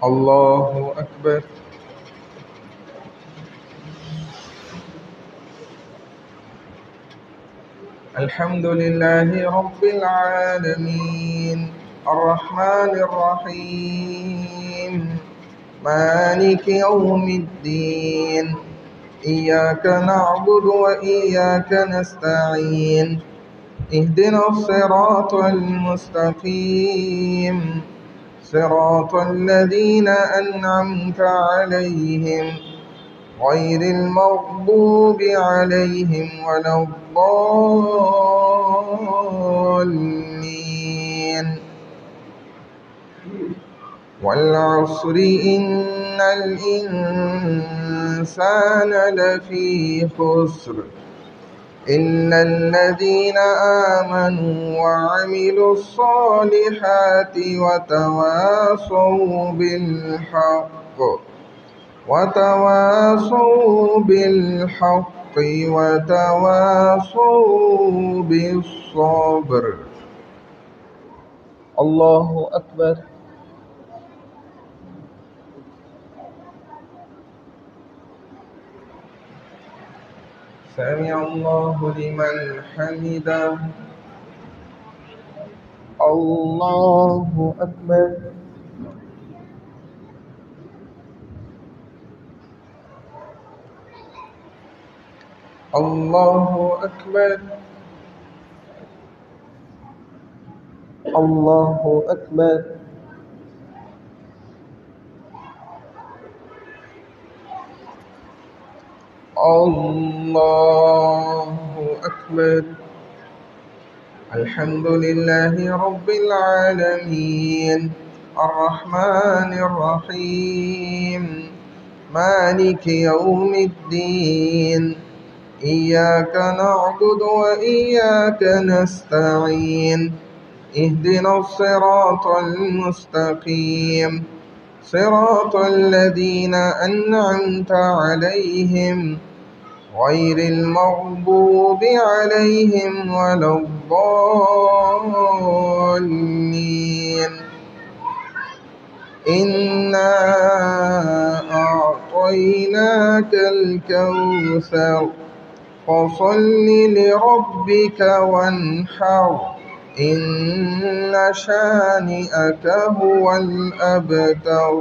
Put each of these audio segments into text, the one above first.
الله أكبر. الحمد لله رب العالمين الرحمن الرحيم مالك يوم الدين إياك نعبد وإياك نستعين اهدنا الصراط المستقيم صراط الذين أنعمت عليهم غير المغضوب عليهم ولا الضالين. والعصر إن الإنسان لفي خسر إلا الذين آمنوا وعملوا الصالحات وتواصوا بالحق وتواصوا بالصبر. الله أكبر. سمع الله لمن حمده. الله أكبر. الله أكبر. الله أكبر. الله أكبر. الحمد لله رب العالمين الرحمن الرحيم مالك يوم الدين إياك نعبد وإياك نستعين اهدنا الصراط المستقيم صراط الذين أنعمت عليهم غير المغضوب عليهم ولا الضالين. إنا أعطيناك الكوثر فصل لربك وانحر إن شانئك هو الأبتر.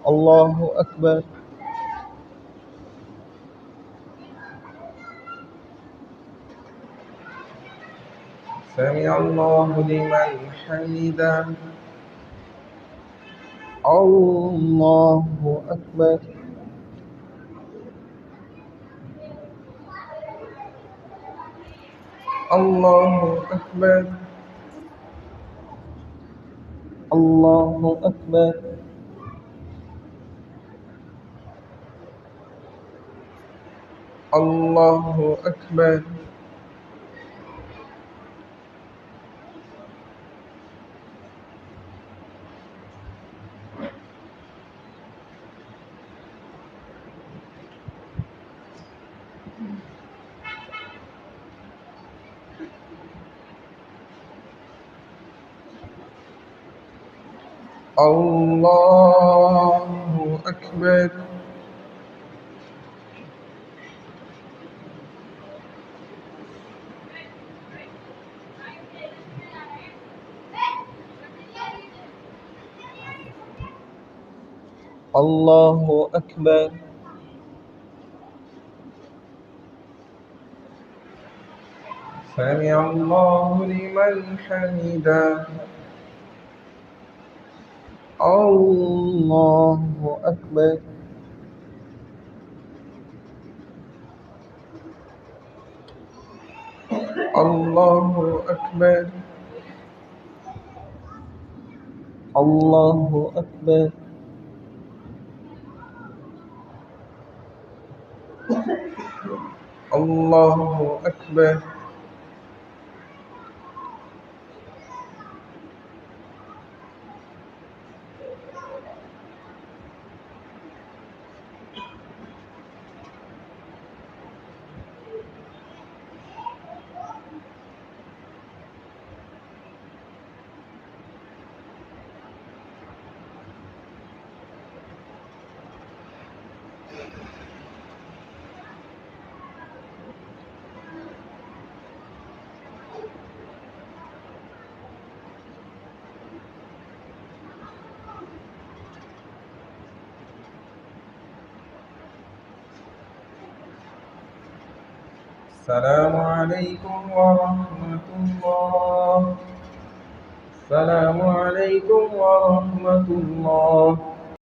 الله أكبر. سمع الله لمن حمده. الله أكبر. الله أكبر. الله أكبر. الله أكبر. الله أكبر. الله أكبر. سمع الله لمن حمده. الله أكبر. الله أكبر. الله أكبر. الله أكبر. السلام عليكم ورحمة الله. السلام عليكم ورحمة الله.